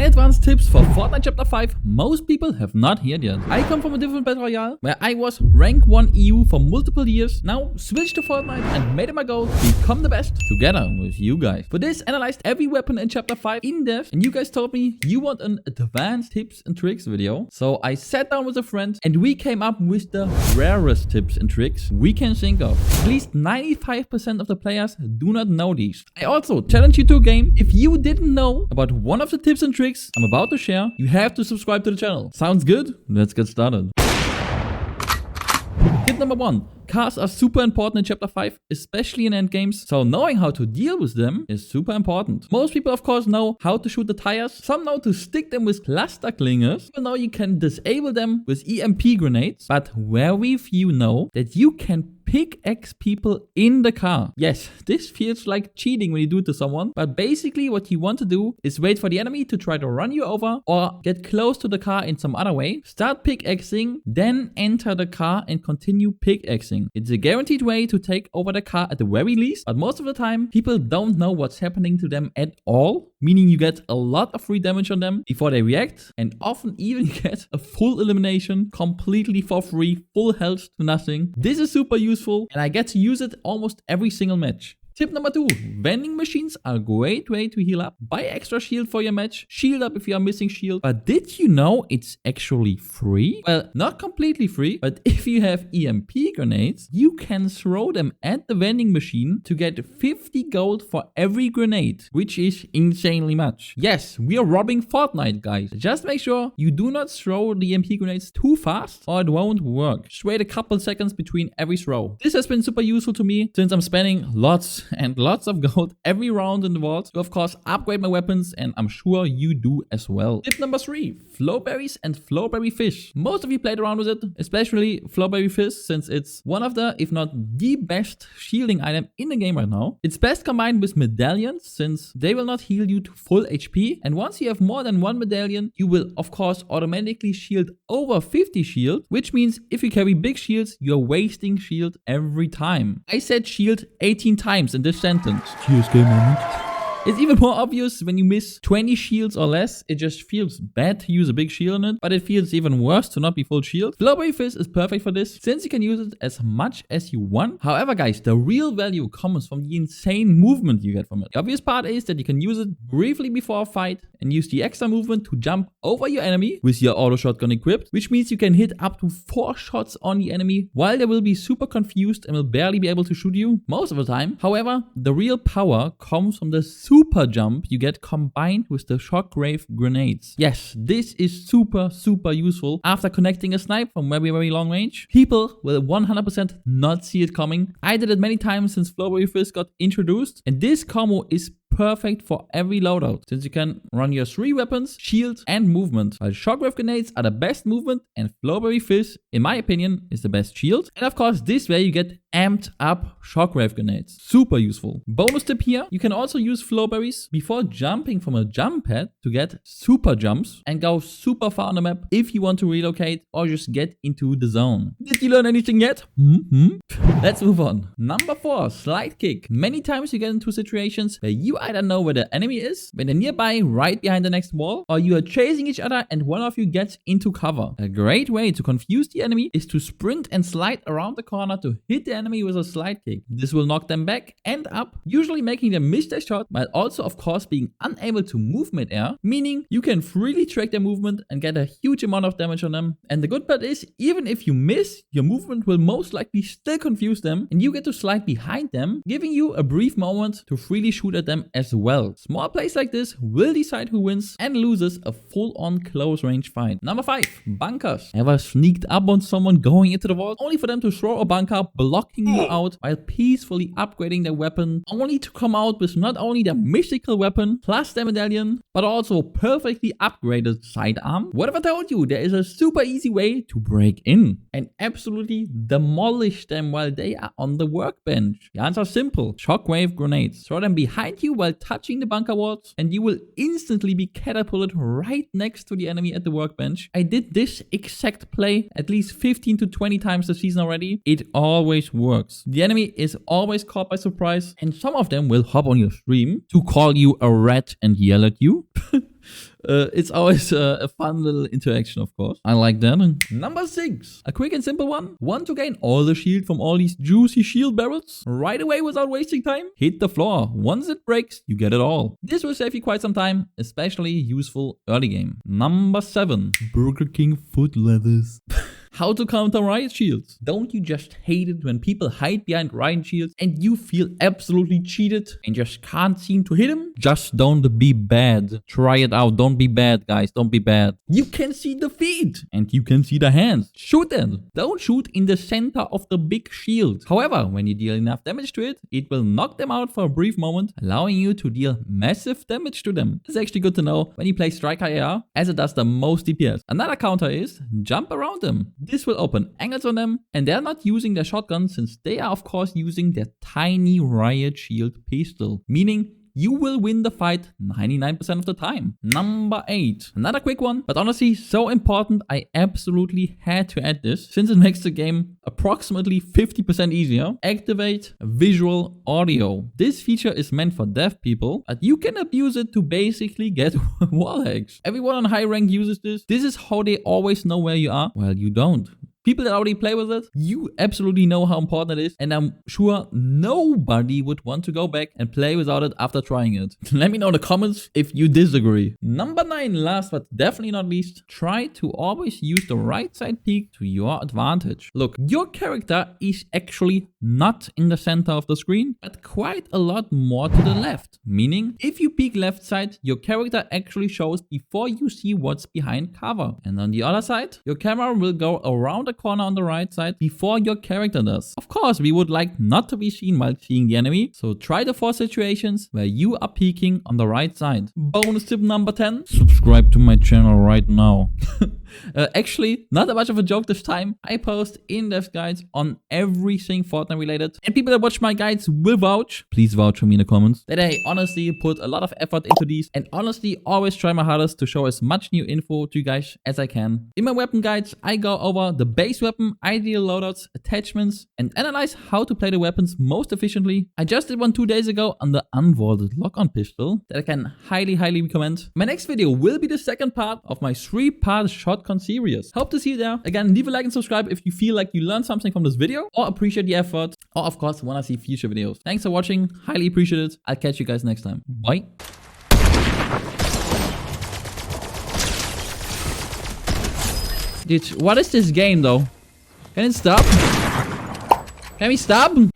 9 advanced tips for Fortnite Chapter 5 most people have not heard yet. I come from a different Battle Royale where I was rank 1 EU for multiple years, now switched to Fortnite and made it my goal to become the best together with you guys. For this, analyzed every weapon in Chapter 5 in depth, and you guys told me you want an advanced tips and tricks video. So I sat down with a friend and we came up with the rarest tips and tricks we can think of. At least 95% of the players do not know these. I also challenge you to a game. If you didn't know about one of the tips and tricks I'm about to share, you have to subscribe to the channel. Sounds good? Let's get started. Tip number 1. Cars are super important in Chapter 5, especially in endgames, so knowing how to deal with them is super important. Most people of course know how to shoot the tires, some know to stick them with cluster clingers, even though you can disable them with EMP grenades, but very few know that you can pickaxe people in the car. Yes, this feels like cheating when you do it to someone, but basically what you want to do is wait for the enemy to try to run you over or get close to the car in some other way, start pickaxing, then enter the car and continue pickaxing. It's a guaranteed way to take over the car at the very least, but most of the time people don't know what's happening to them at all, meaning you get a lot of free damage on them before they react, and often even get a full elimination completely for free, full health to nothing. This is super useful and I get to use it almost every single match. Tip number 2. Vending machines are a great way to heal up. Buy extra shield for your match. Shield up if you are missing shield. But did you know it's actually free? Well, not completely free, but if you have EMP grenades, you can throw them at the vending machine to get 50 gold for every grenade, which is insanely much. Yes, we are robbing Fortnite, guys. Just make sure you do not throw the EMP grenades too fast or it won't work. Just wait a couple seconds between every throw. This has been super useful to me since I'm spending lots and lots of gold every round in the vault to of course upgrade my weapons, and I'm sure you do as well. Tip number 3. Flowberries and flowberry fish. Most of you played around with it, especially flowberry fish, since it's one of the, if not the best shielding item in the game right now. It's best combined with medallions since they will not heal you to full HP, and once you have more than one medallion you will of course automatically shield over 50 shield, which means if you carry big shields you're wasting shield every time. I said shield 18 times in this sentence. Cheers, game moment. It's even more obvious when you miss 20 shields or less. It just feels bad to use a big shield on it, but it feels even worse to not be full shield. Flowberry Fizz is perfect for this, since you can use it as much as you want. However, guys, the real value comes from the insane movement you get from it. The obvious part is that you can use it briefly before a fight and use the extra movement to jump over your enemy with your auto shotgun equipped, which means you can hit up to 4 shots on the enemy while they will be super confused and will barely be able to shoot you most of the time. However, the real power comes from the super jump you get combined with the shockwave grenades. Yes, this is super useful after connecting a snipe from very long range. People will 100% not see it coming. I did it many times since Flowberry Fizz got introduced, and this combo is perfect for every loadout since you can run your 3 weapons, shield and movement, while shockwave grenades are the best movement and Flowberry Fizz, in my opinion, is the best shield. And of course this way you get amped up shockwave grenades. Super useful. Bonus tip here, you can also use flowberries before jumping from a jump pad to get super jumps and go super far on the map if you want to relocate or just get into the zone. Did you learn anything yet? Let's move on. Number 4, slide kick. Many times you get into situations where you either know where the enemy is, when they're nearby right behind the next wall, or you are chasing each other and one of you gets into cover. A great way to confuse the enemy is to sprint and slide around the corner to hit the enemy with a slide kick. This will knock them back and up, usually making them miss their shot, while also of course being unable to move mid-air, meaning you can freely track their movement and get a huge amount of damage on them. And the good part is, even if you miss, your movement will most likely still confuse them and you get to slide behind them, giving you a brief moment to freely shoot at them as well. Small plays like this will decide who wins and loses a full-on close range fight. Number 5, bunkers. Ever sneaked up on someone going into the vault only for them to throw a bunker, blocking you out while peacefully upgrading their weapon, only to come out with not only their mystical weapon plus their medallion, but also perfectly upgraded sidearm? What if I told you there is a super easy way to break in and absolutely demolish them while they are on the workbench? The answer is simple. Shockwave grenades. Throw them behind you while touching the bunker walls and you will instantly be catapulted right next to the enemy at the workbench. I did this exact play at least 15 to 20 times this season already. It always works. The enemy is always caught by surprise and some of them will hop on your stream to call you a rat and yell at you. It's always a fun little interaction, of course. I like that. Number 6. A quick and simple one. Want to gain all the shield from all these juicy shield barrels? Right away without wasting time? Hit the floor. Once it breaks, you get it all. This will save you quite some time, especially useful early game. Number 7. Burger King foot leathers. How to counter riot shields. Don't you just hate it when people hide behind riot shields and you feel absolutely cheated and just can't seem to hit them? Just don't be bad. Try it out. Don't be bad, guys. Don't be bad. You can see the feet and you can see the hands. Shoot it. Don't shoot in the center of the big shield. However, when you deal enough damage to it, it will knock them out for a brief moment, allowing you to deal massive damage to them. It's actually good to know when you play Striker AR, as it does the most DPS. Another counter is jump around them. This will open angles on them, and they're not using their shotgun since they are of course using their tiny riot shield pistol, meaning you will win the fight 99% of the time. Number 8. Another quick one, but honestly so important I absolutely had to add this since it makes the game approximately 50% easier. Activate visual audio. This feature is meant for deaf people, but you can abuse it to basically get wall hacks. Everyone on high rank uses this. This is how they always know where you are. Well, you don't. People that already play with it, you absolutely know how important it is, and I'm sure nobody would want to go back and play without it after trying it. Let me know in the comments if you disagree. Number 9, last but definitely not least, try to always use the right side peek to your advantage. Look, your character is actually not in the center of the screen, but quite a lot more to the left. Meaning, if you peek left side, your character actually shows before you see what's behind cover. And on the other side, your camera will go around the corner on the right side before your character does. Of course, we would like not to be seen while seeing the enemy, so try the 4 situations where you are peeking on the right side. Bonus tip number 10, subscribe to my channel right now. Actually, not that much of a joke this time. I post in-depth guides on everything Fortnite related, and people that watch my guides will vouch. Please vouch for me in the comments that I honestly put a lot of effort into these, and honestly always try my hardest to show as much new info to you guys as I can. In my weapon guides, I go over the base weapon, ideal loadouts, attachments, and analyze how to play the weapons most efficiently. I just did one 2 days ago on the unvaulted lock-on pistol that I can highly recommend. My next video will be the second part of my 3-part shotgun series. Hope to see you there. Again, leave a like and subscribe if you feel like you learned something from this video or appreciate the effort, or of course want to see future videos. Thanks for watching. Highly appreciate it. I'll catch you guys next time. Bye. Dude, what is this game though? Can it stop? Can we stop?